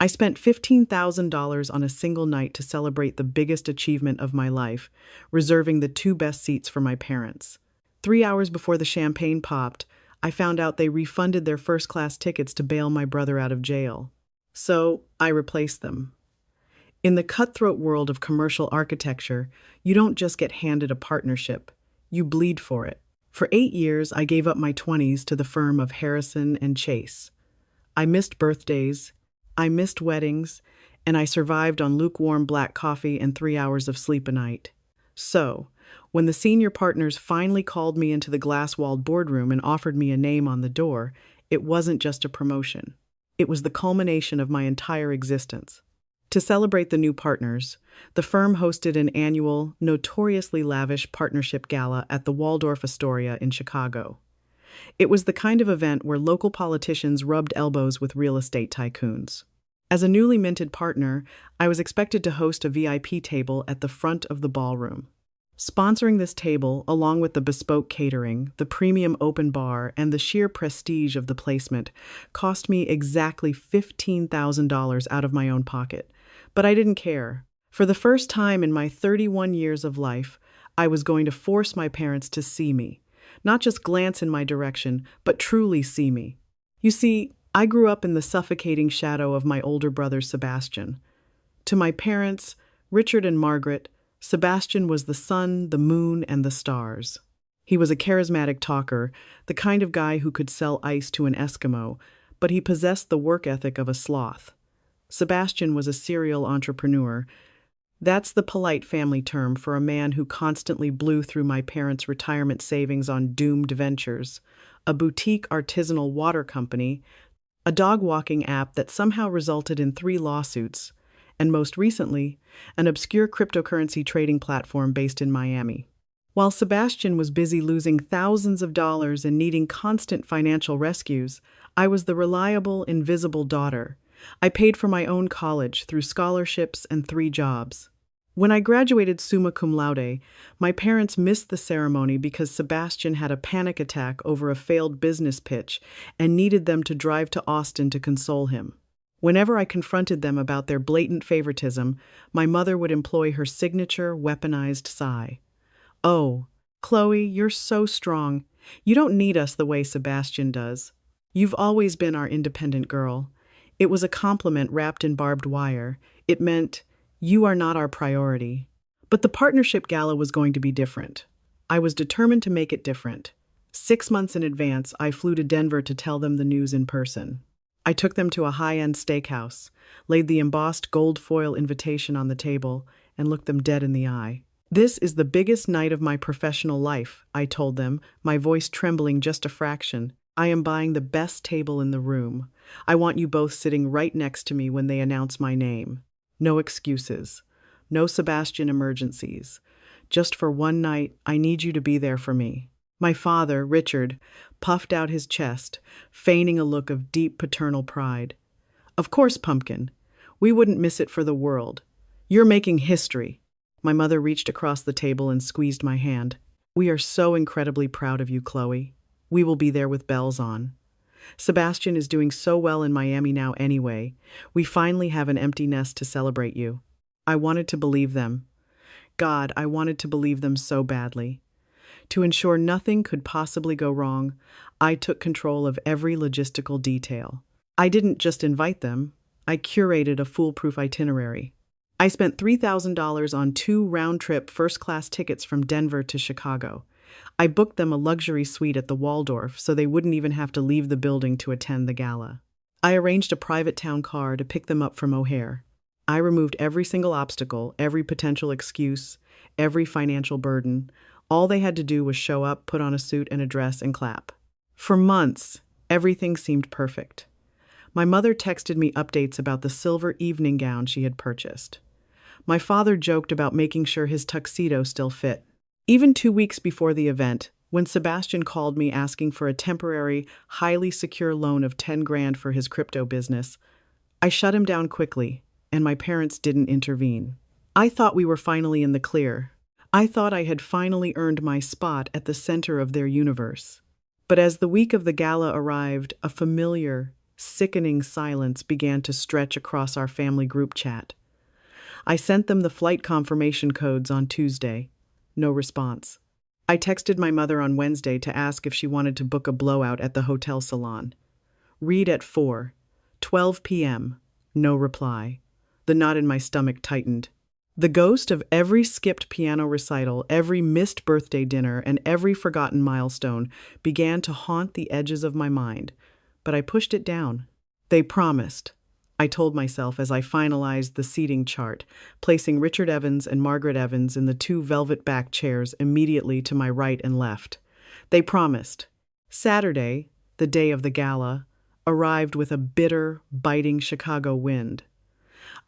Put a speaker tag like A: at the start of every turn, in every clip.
A: I spent $15,000 on a single night to celebrate the biggest achievement of my life, reserving the two best seats for my parents. 3 hours before the champagne popped, I found out they refunded their first-class tickets to bail my brother out of jail. So, I replaced them. In the cutthroat world of commercial architecture, you don't just get handed a partnership, you bleed for it. For 8 years, I gave up my 20s to the firm of Harrison and Chase. I missed birthdays, I missed weddings, and I survived on lukewarm black coffee and 3 hours of sleep a night. So, when the senior partners finally called me into the glass-walled boardroom and offered me a name on the door, it wasn't just a promotion. It was the culmination of my entire existence. To celebrate the new partners, the firm hosted an annual, notoriously lavish partnership gala at the Waldorf Astoria in Chicago. It was the kind of event where local politicians rubbed elbows with real estate tycoons. As a newly minted partner, I was expected to host a VIP table at the front of the ballroom. Sponsoring this table, along with the bespoke catering, the premium open bar, and the sheer prestige of the placement, cost me exactly $15,000 out of my own pocket. But I didn't care. For the first time in my 31 years of life, I was going to force my parents to see me. Not just glance in my direction, but truly see me. You see, I grew up in the suffocating shadow of my older brother Sebastian. To my parents, Richard and Margaret, Sebastian was the sun, the moon, and the stars. He was a charismatic talker, the kind of guy who could sell ice to an Eskimo, but he possessed the work ethic of a sloth. Sebastian was a serial entrepreneur. That's the polite family term for a man who constantly blew through my parents' retirement savings on doomed ventures, a boutique artisanal water company, a dog-walking app that somehow resulted in 3 lawsuits, and most recently, an obscure cryptocurrency trading platform based in Miami. While Sebastian was busy losing thousands of dollars and needing constant financial rescues, I was the reliable, invisible daughter. I paid for my own college through scholarships and 3 jobs. When I graduated summa cum laude, my parents missed the ceremony because Sebastian had a panic attack over a failed business pitch and needed them to drive to Austin to console him. Whenever I confronted them about their blatant favoritism, my mother would employ her signature weaponized sigh. "Oh, Chloe, you're so strong. You don't need us the way Sebastian does. You've always been our independent girl." It was a compliment wrapped in barbed wire. It meant, "You are not our priority." But the partnership gala was going to be different. I was determined to make it different. 6 months in advance, I flew to Denver to tell them the news in person. I took them to a high-end steakhouse, laid the embossed gold foil invitation on the table, and looked them dead in the eye. "This is the biggest night of my professional life," I told them, my voice trembling just a fraction. "I am buying the best table in the room. I want you both sitting right next to me when they announce my name. No excuses. No Sebastian emergencies. Just for one night, I need you to be there for me." My father, Richard, puffed out his chest, feigning a look of deep paternal pride. "Of course, Pumpkin. We wouldn't miss it for the world. You're making history." My mother reached across the table and squeezed my hand. "We are so incredibly proud of you, Chloe. We will be there with bells on. Sebastian is doing so well in Miami now anyway. We finally have an empty nest to celebrate you." I wanted to believe them. God, I wanted to believe them so badly. To ensure nothing could possibly go wrong, I took control of every logistical detail. I didn't just invite them, I curated a foolproof itinerary. I spent $3,000 on 2 round-trip first-class tickets from Denver to Chicago. I booked them a luxury suite at the Waldorf so they wouldn't even have to leave the building to attend the gala. I arranged a private town car to pick them up from O'Hare. I removed every single obstacle, every potential excuse, every financial burden. All they had to do was show up, put on a suit and a dress, and clap. For months, everything seemed perfect. My mother texted me updates about the silver evening gown she had purchased. My father joked about making sure his tuxedo still fit. Even 2 weeks before the event, when Sebastian called me asking for a temporary, highly secure loan of 10 grand for his crypto business, I shut him down quickly, and my parents didn't intervene. I thought we were finally in the clear. I thought I had finally earned my spot at the center of their universe. But as the week of the gala arrived, a familiar, sickening silence began to stretch across our family group chat. I sent them the flight confirmation codes on Tuesday. No response. I texted my mother on Wednesday to ask if she wanted to book a blowout at the hotel salon. Read at 4:12 p.m. No reply. The knot in my stomach tightened. The ghost of every skipped piano recital, every missed birthday dinner, and every forgotten milestone began to haunt the edges of my mind, but I pushed it down. They promised, I told myself as I finalized the seating chart, placing Richard Evans and Margaret Evans in the two velvet-backed chairs immediately to my right and left. They promised. Saturday, the day of the gala, arrived with a bitter, biting Chicago wind.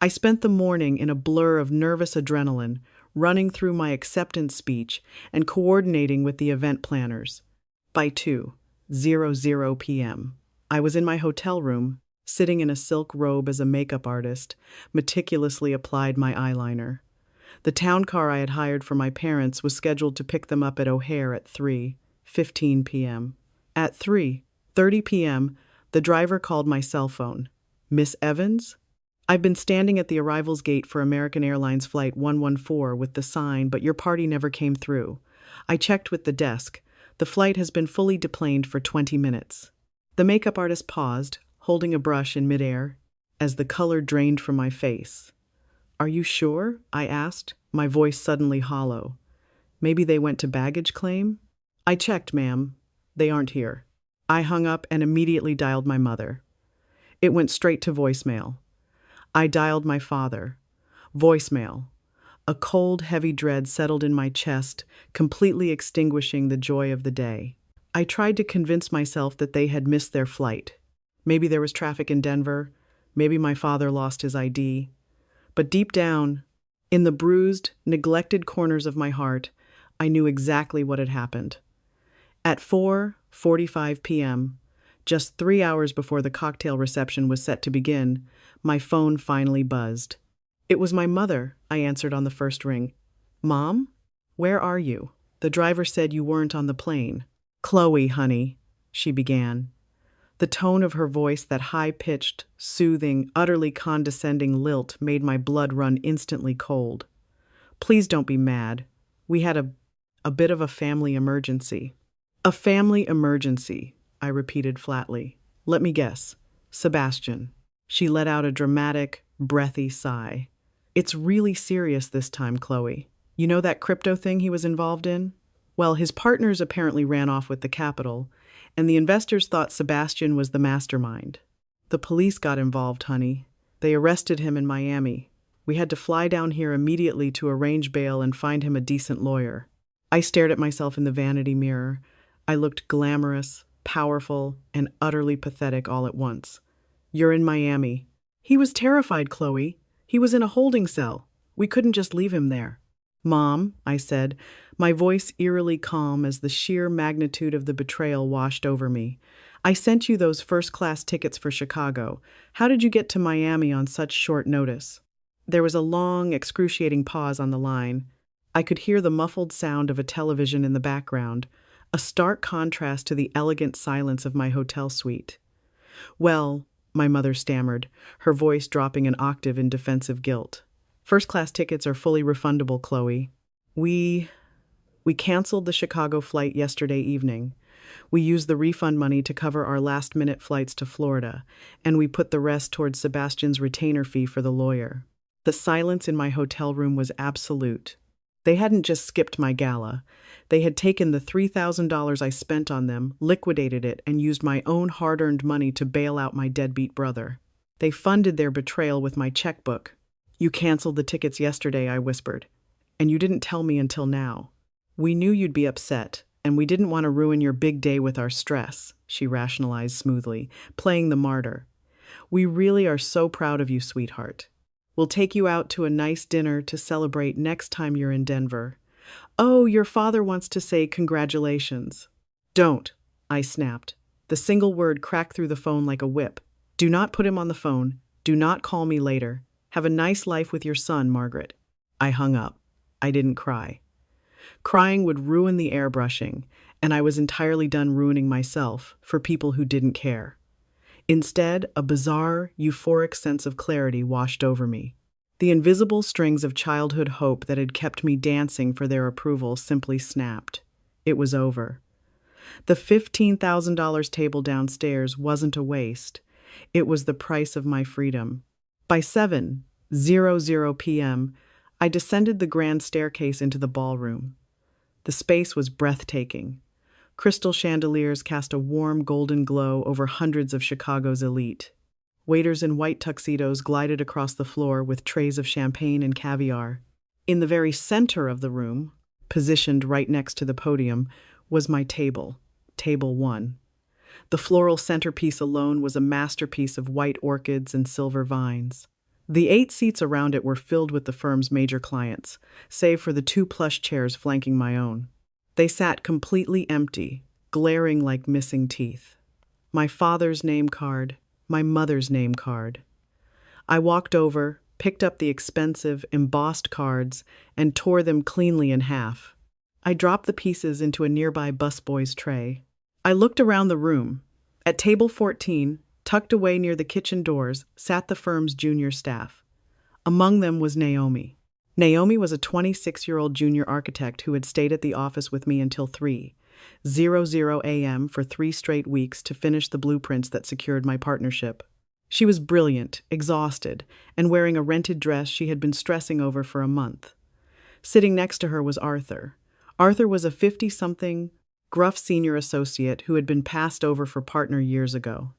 A: I spent the morning in a blur of nervous adrenaline, running through my acceptance speech and coordinating with the event planners. By 2:00 p.m., I was in my hotel room, sitting in a silk robe as a makeup artist, meticulously applied my eyeliner. The town car I had hired for my parents was scheduled to pick them up at O'Hare at 3:15 p.m. At 3:30 p.m., the driver called my cell phone. Miss Evans? I've been standing at the arrivals gate for American Airlines Flight 114 with the sign, but your party never came through. I checked with the desk. The flight has been fully deplaned for 20 minutes. The makeup artist paused, holding a brush in midair, as the color drained from my face. Are you sure? I asked, my voice suddenly hollow. Maybe they went to baggage claim? I checked, ma'am. They aren't here. I hung up and immediately dialed my mother. It went straight to voicemail. I dialed my father. Voicemail. A cold, heavy dread settled in my chest, completely extinguishing the joy of the day. I tried to convince myself that they had missed their flight. Maybe there was traffic in Denver. Maybe my father lost his ID. But deep down, in the bruised, neglected corners of my heart, I knew exactly what had happened. At 4:45 p.m., just 3 hours before the cocktail reception was set to begin, my phone finally buzzed. It was my mother, I answered on the first ring. Mom? Where are you? The driver said you weren't on the plane. Chloe, honey, she began. The tone of her voice, that high-pitched, soothing, utterly condescending lilt, made my blood run instantly cold. Please don't be mad. We had a bit of a family emergency. A family emergency, I repeated flatly. Let me guess. Sebastian. She let out a dramatic, breathy sigh. It's really serious this time, Chloe. You know that crypto thing he was involved in? Well, his partners apparently ran off with the capital, and the investors thought Sebastian was the mastermind. The police got involved, honey. They arrested him in Miami. We had to fly down here immediately to arrange bail and find him a decent lawyer. I stared at myself in the vanity mirror. I looked glamorous, powerful, and utterly pathetic all at once. You're in Miami. He was terrified, Chloe. He was in a holding cell. We couldn't just leave him there. Mom, I said, my voice eerily calm as the sheer magnitude of the betrayal washed over me. I sent you those first-class tickets for Chicago. How did you get to Miami on such short notice? There was a long, excruciating pause on the line. I could hear the muffled sound of a television in the background, a stark contrast to the elegant silence of my hotel suite. Well, my mother stammered, her voice dropping an octave in defensive guilt. First-class tickets are fully refundable, Chloe. We canceled the Chicago flight yesterday evening. We used the refund money to cover our last-minute flights to Florida, and we put the rest towards Sebastian's retainer fee for the lawyer. The silence in my hotel room was absolute. They hadn't just skipped my gala. They had taken the $3,000 I spent on them, liquidated it, and used my own hard-earned money to bail out my deadbeat brother. They funded their betrayal with my checkbook. You canceled the tickets yesterday, I whispered, and you didn't tell me until now. We knew you'd be upset, and we didn't want to ruin your big day with our stress, she rationalized smoothly, playing the martyr. We really are so proud of you, sweetheart. We'll take you out to a nice dinner to celebrate next time you're in Denver. Oh, your father wants to say congratulations. Don't, I snapped. The single word cracked through the phone like a whip. Do not put him on the phone. Do not call me later. Have a nice life with your son, Margaret. I hung up. I didn't cry. Crying would ruin the airbrushing, and I was entirely done ruining myself for people who didn't care. Instead, a bizarre, euphoric sense of clarity washed over me. The invisible strings of childhood hope that had kept me dancing for their approval simply snapped. It was over. The $15,000 table downstairs wasn't a waste. It was the price of my freedom. By 7:00 p.m., I descended the grand staircase into the ballroom. The space was breathtaking. Crystal chandeliers cast a warm golden glow over hundreds of Chicago's elite. Waiters in white tuxedos glided across the floor with trays of champagne and caviar. In the very center of the room, positioned right next to the podium, was my table, Table 1. The floral centerpiece alone was a masterpiece of white orchids and silver vines. The 8 seats around it were filled with the firm's major clients, save for the 2 plush chairs flanking my own. They sat completely empty, glaring like missing teeth. My father's name card, my mother's name card. I walked over, picked up the expensive, embossed cards, and tore them cleanly in half. I dropped the pieces into a nearby busboy's tray. I looked around the room. At table 14, tucked away near the kitchen doors, sat the firm's junior staff. Among them was Naomi. Naomi was a 26-year-old junior architect who had stayed at the office with me until 3:00 a.m. for 3 straight weeks to finish the blueprints that secured my partnership. She was brilliant, exhausted, and wearing a rented dress she had been stressing over for a month. Sitting next to her was Arthur. Arthur was a 50-something, gruff senior associate who had been passed over for partner years ago.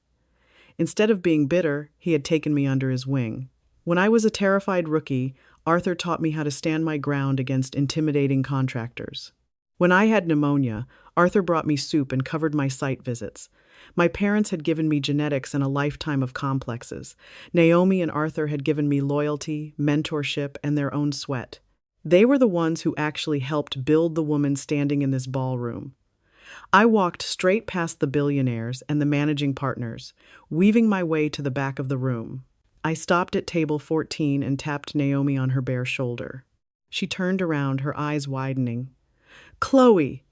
A: Instead of being bitter, he had taken me under his wing. When I was a terrified rookie, Arthur taught me how to stand my ground against intimidating contractors. When I had pneumonia, Arthur brought me soup and covered my site visits. My parents had given me genetics and a lifetime of complexes. Naomi and Arthur had given me loyalty, mentorship, and their own sweat. They were the ones who actually helped build the woman standing in this ballroom. I walked straight past the billionaires and the managing partners, weaving my way to the back of the room. I stopped at table 14 and tapped Naomi on her bare shoulder. She turned around, her eyes widening. "Chloe!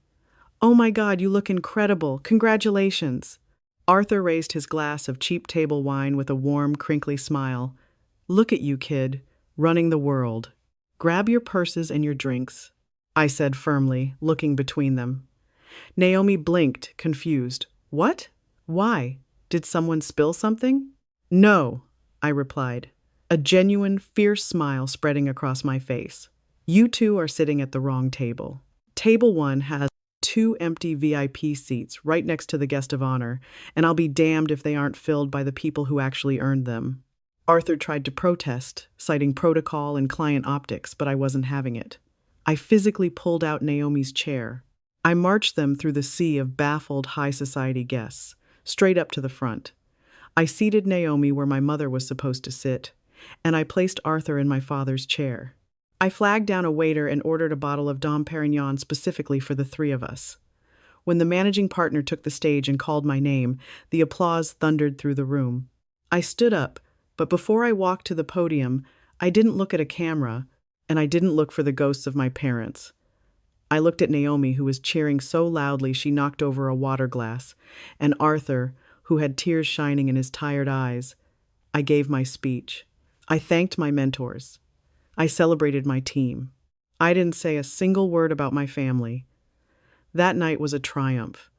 A: Oh my God, you look incredible. Congratulations." Arthur raised his glass of cheap table wine with a warm, crinkly smile. "Look at you, kid, running the world. Grab your purses and your drinks," I said firmly, looking between them. Naomi blinked, confused. "What? Why? Did someone spill something?" "No," I replied, a genuine, fierce smile spreading across my face. "You two are sitting at the wrong table. Table 1 has 2 empty VIP seats right next to the guest of honor, and I'll be damned if they aren't filled by the people who actually earned them." Arthur tried to protest, citing protocol and client optics, but I wasn't having it. I physically pulled out Naomi's chair. I marched them through the sea of baffled high society guests, straight up to the front. I seated Naomi where my mother was supposed to sit, and I placed Arthur in my father's chair. I flagged down a waiter and ordered a bottle of Dom Perignon specifically for the 3 of us. When the managing partner took the stage and called my name, the applause thundered through the room. I stood up, but before I walked to the podium, I didn't look at a camera, and I didn't look for the ghosts of my parents. I looked at Naomi, who was cheering so loudly she knocked over a water glass, and Arthur, who had tears shining in his tired eyes. I gave my speech. I thanked my mentors. I celebrated my team. I didn't say a single word about my family. That night was a triumph.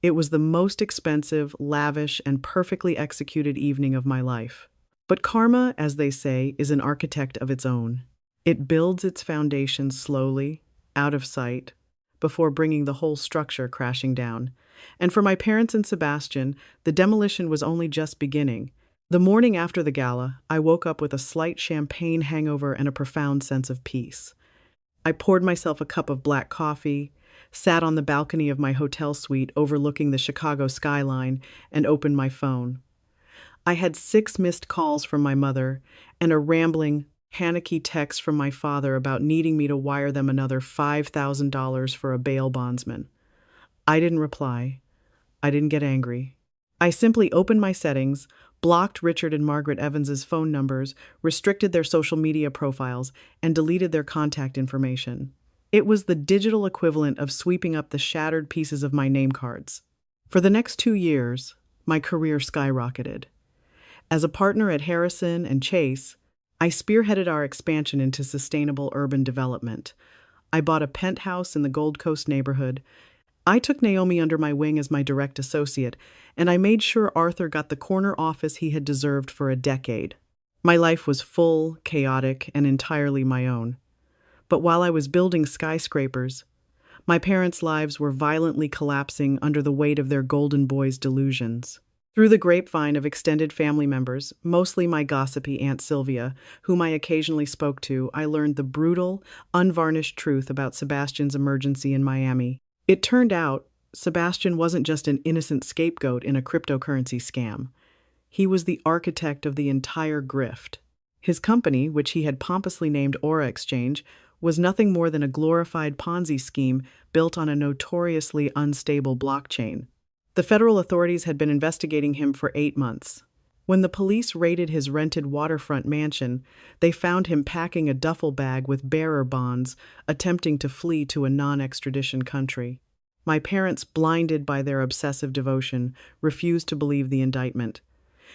A: It was the most expensive, lavish, and perfectly executed evening of my life. But karma, as they say, is an architect of its own. It builds its foundation slowly, out of sight, before bringing the whole structure crashing down. And for my parents and Sebastian, the demolition was only just beginning. The morning after the gala, I woke up with a slight champagne hangover and a profound sense of peace. I poured myself a cup of black coffee, sat on the balcony of my hotel suite overlooking the Chicago skyline, and opened my phone. I had 6 missed calls from my mother and a rambling, panicky text from my father about needing me to wire them another $5,000 for a bail bondsman. I didn't reply. I didn't get angry. I simply opened my settings, blocked Richard and Margaret Evans's phone numbers, restricted their social media profiles, and deleted their contact information. It was the digital equivalent of sweeping up the shattered pieces of my name cards. For the next 2 years, my career skyrocketed. As a partner at Harrison and Chase, I spearheaded our expansion into sustainable urban development. I bought a penthouse in the Gold Coast neighborhood. I took Naomi under my wing as my direct associate, and I made sure Arthur got the corner office he had deserved for a decade. My life was full, chaotic, and entirely my own. But while I was building skyscrapers, my parents' lives were violently collapsing under the weight of their golden boy's delusions. Through the grapevine of extended family members, mostly my gossipy Aunt Sylvia, whom I occasionally spoke to, I learned the brutal, unvarnished truth about Sebastian's emergency in Miami. It turned out Sebastian wasn't just an innocent scapegoat in a cryptocurrency scam. He was the architect of the entire grift. His company, which he had pompously named Aura Exchange, was nothing more than a glorified Ponzi scheme built on a notoriously unstable blockchain. The federal authorities had been investigating him for 8 months. When the police raided his rented waterfront mansion, they found him packing a duffel bag with bearer bonds, attempting to flee to a non-extradition country. My parents, blinded by their obsessive devotion, refused to believe the indictment.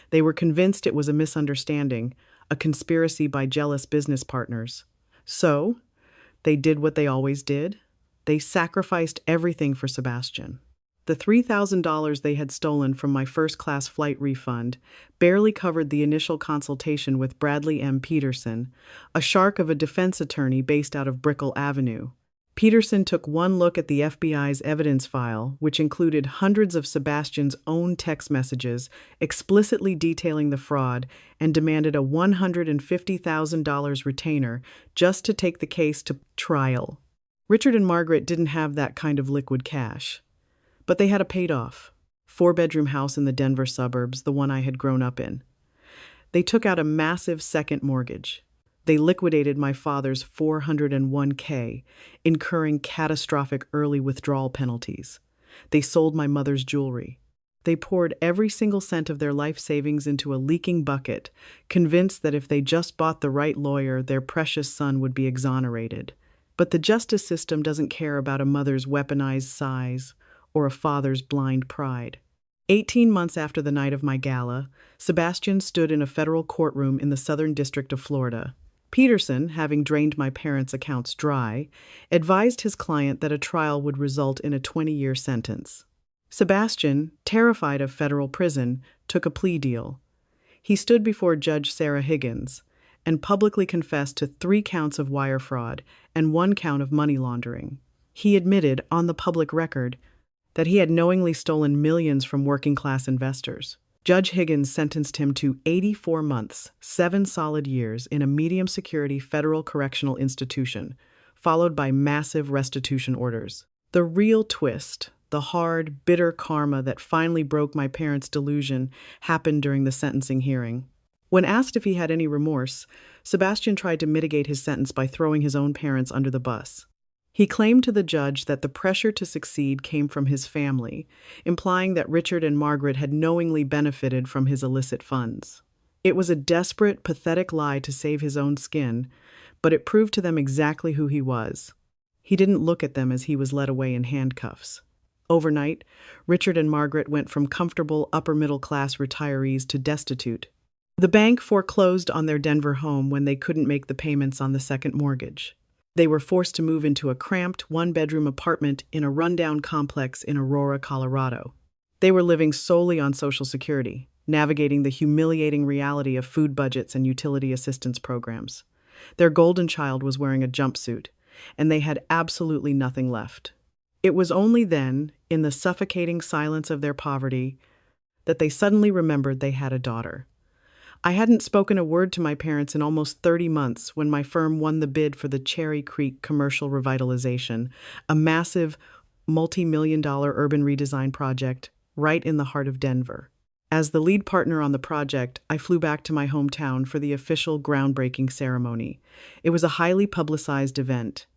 A: They were convinced it was a misunderstanding, a conspiracy by jealous business partners. So, they did what they always did. They sacrificed everything for Sebastian. The $3,000 they had stolen from my first-class flight refund barely covered the initial consultation with Bradley M. Peterson, a shark of a defense attorney based out of Brickell Avenue. Peterson took one look at the FBI's evidence file, which included hundreds of Sebastian's own text messages explicitly detailing the fraud, and demanded a $150,000 retainer just to take the case to trial. Richard and Margaret didn't have that kind of liquid cash. But they had a paid-off, 4-bedroom house in the Denver suburbs, the one I had grown up in. They took out a massive second mortgage. They liquidated my father's $401k, incurring catastrophic early withdrawal penalties. They sold my mother's jewelry. They poured every single cent of their life savings into a leaking bucket, convinced that if they just bought the right lawyer, their precious son would be exonerated. But the justice system doesn't care about a mother's weaponized sighs or a father's blind pride. 18 months after the night of my gala, Sebastian stood in a federal courtroom in the Southern District of Florida. Peterson, having drained my parents' accounts dry, advised his client that a trial would result in a 20-year sentence. Sebastian, terrified of federal prison, took a plea deal. He stood before Judge Sarah Higgins and publicly confessed to 3 counts of wire fraud and 1 count of money laundering. He admitted, on the public record, that he had knowingly stolen millions from working-class investors. Judge Higgins sentenced him to 84 months, 7 solid years, in a medium-security federal correctional institution, followed by massive restitution orders. The real twist, the hard, bitter karma that finally broke my parents' delusion, happened during the sentencing hearing. When asked if he had any remorse, Sebastian tried to mitigate his sentence by throwing his own parents under the bus. He claimed to the judge that the pressure to succeed came from his family, implying that Richard and Margaret had knowingly benefited from his illicit funds. It was a desperate, pathetic lie to save his own skin, but it proved to them exactly who he was. He didn't look at them as he was led away in handcuffs. Overnight, Richard and Margaret went from comfortable upper-middle-class retirees to destitute. The bank foreclosed on their Denver home when they couldn't make the payments on the second mortgage. They were forced to move into a cramped 1-bedroom apartment in a rundown complex in Aurora, Colorado. They were living solely on Social Security, navigating the humiliating reality of food budgets and utility assistance programs. Their golden child was wearing a jumpsuit, and they had absolutely nothing left. It was only then, in the suffocating silence of their poverty, that they suddenly remembered they had a daughter. I hadn't spoken a word to my parents in almost 30 months when my firm won the bid for the Cherry Creek Commercial Revitalization, a massive, multi-million-dollar urban redesign project right in the heart of Denver. As the lead partner on the project, I flew back to my hometown for the official groundbreaking ceremony. It was a highly publicized event.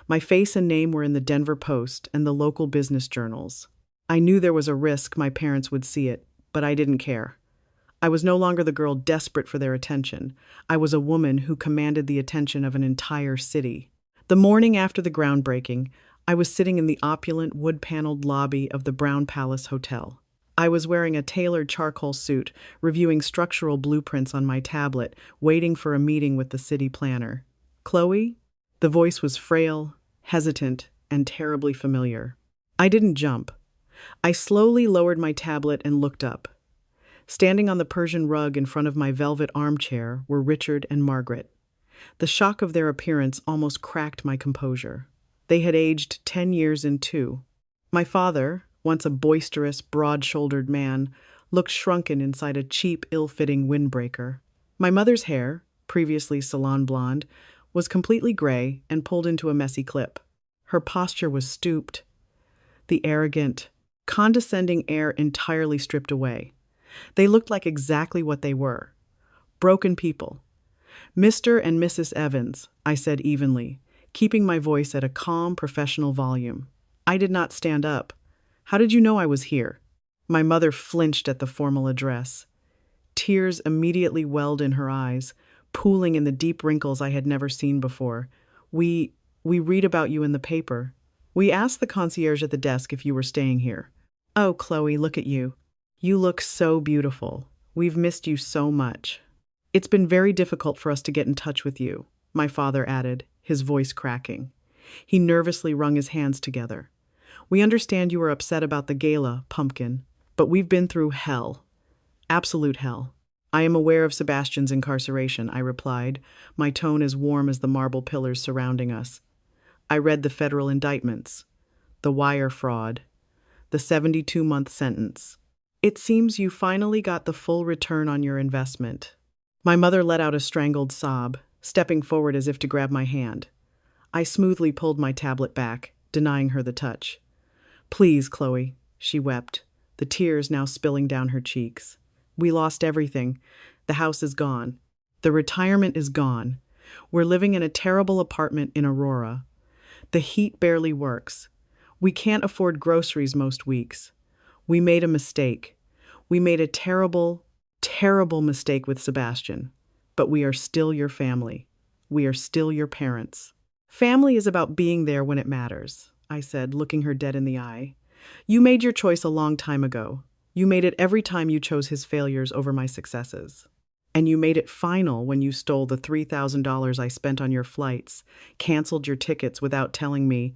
A: My face and name were in the Denver Post and the local business journals. I knew there was a risk my parents would see it, but I didn't care. I was no longer the girl desperate for their attention. I was a woman who commanded the attention of an entire city. The morning after the groundbreaking, I was sitting in the opulent wood-paneled lobby of the Brown Palace Hotel. I was wearing a tailored charcoal suit, reviewing structural blueprints on my tablet, waiting for a meeting with the city planner. Chloe? The voice was frail, hesitant, and terribly familiar. I didn't jump. I slowly lowered my tablet and looked up. Standing on the Persian rug in front of my velvet armchair were Richard and Margaret. The shock of their appearance almost cracked my composure. They had aged 10 years in two. My father, once a boisterous, broad-shouldered man, looked shrunken inside a cheap, ill-fitting windbreaker. My mother's hair, previously salon blonde, was completely gray and pulled into a messy clip. Her posture was stooped, the arrogant, condescending air entirely stripped away. They looked like exactly what they were: broken people. "Mr. and Mrs. Evans," I said evenly, keeping my voice at a calm, professional volume. I did not stand up. "How did you know I was here?" My mother flinched at the formal address. Tears immediately welled in her eyes, pooling in the deep wrinkles I had never seen before. We read about you in the paper. We asked the concierge at the desk if you were staying here." "Oh, Chloe, look at you. You look so beautiful. We've missed you so much." "It's been very difficult for us to get in touch with you," my father added, his voice cracking. He nervously wrung his hands together. "We understand you were upset about the gala, Pumpkin, but we've been through hell. Absolute hell." "I am aware of Sebastian's incarceration," I replied, my tone as warm as the marble pillars surrounding us. "I read the federal indictments, the wire fraud, the 72-month sentence. It seems you finally got the full return on your investment." My mother let out a strangled sob, stepping forward as if to grab my hand. I smoothly pulled my tablet back, denying her the touch. "Please, Chloe," she wept, the tears now spilling down her cheeks. "We lost everything. The house is gone. The retirement is gone. We're living in a terrible apartment in Aurora. The heat barely works. We can't afford groceries most weeks. We made a mistake. We made a terrible, terrible mistake with Sebastian. But we are still your family. We are still your parents." "Family is about being there when it matters," I said, looking her dead in the eye. "You made your choice a long time ago. You made it every time you chose his failures over my successes. And you made it final when you stole the $3,000 I spent on your flights, canceled your tickets without telling me,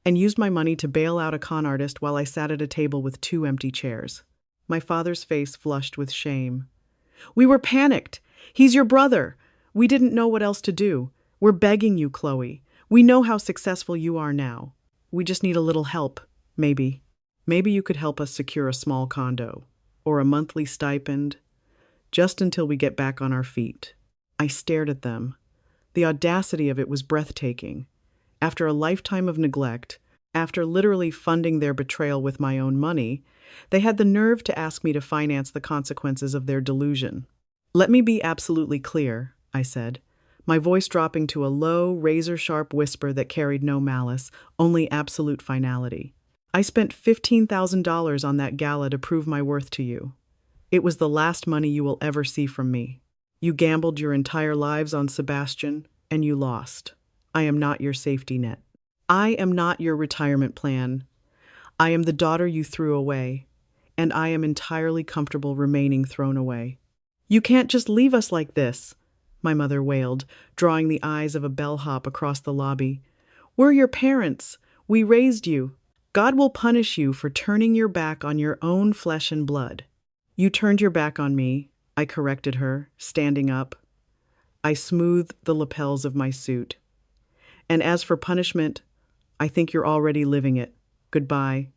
A: and used my money to bail out a con artist while I sat at a table with 2 empty chairs." My father's face flushed with shame. "We were panicked. He's your brother. We didn't know what else to do. We're begging you, Chloe. We know how successful you are now. We just need a little help, maybe. Maybe you could help us secure a small condo, or a monthly stipend, just until we get back on our feet." I stared at them. The audacity of it was breathtaking. After a lifetime of neglect, after literally funding their betrayal with my own money, they had the nerve to ask me to finance the consequences of their delusion. "Let me be absolutely clear," I said, my voice dropping to a low, razor-sharp whisper that carried no malice, only absolute finality. "I spent $15,000 on that gala to prove my worth to you. It was the last money you will ever see from me. You gambled your entire lives on Sebastian, and you lost. I am not your safety net. I am not your retirement plan. I am the daughter you threw away, and I am entirely comfortable remaining thrown away." "You can't just leave us like this," my mother wailed, drawing the eyes of a bellhop across the lobby. "We're your parents. We raised you. God will punish you for turning your back on your own flesh and blood." "You turned your back on me," I corrected her, standing up. I smoothed the lapels of my suit. "And as for punishment, I think you're already living it. Goodbye,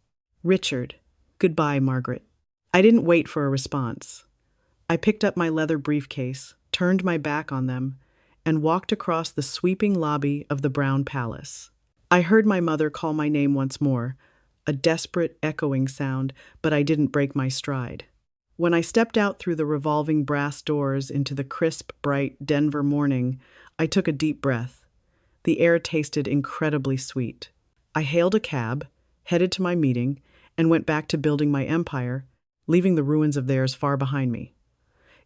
A: Richard." "Goodbye, Margaret." I didn't wait for a response. I picked up my leather briefcase, turned my back on them, and walked across the sweeping lobby of the Brown Palace. I heard my mother call my name once more, a desperate, echoing sound, but I didn't break my stride. When I stepped out through the revolving brass doors into the crisp, bright Denver morning, I took a deep breath. The air tasted incredibly sweet. I hailed a cab, headed to my meeting, and went back to building my empire, leaving the ruins of theirs far behind me.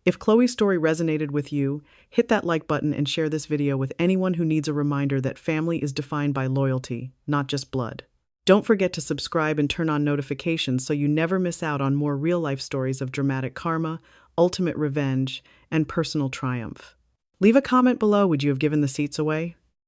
A: If Chloe's story resonated with you, hit that like button and share this video with anyone who needs a reminder that family is defined by loyalty, not just blood. Don't forget to subscribe and turn on notifications so you never miss out on more real-life stories of dramatic karma, ultimate revenge, and personal triumph. Leave a comment below. Would you have given the seats away?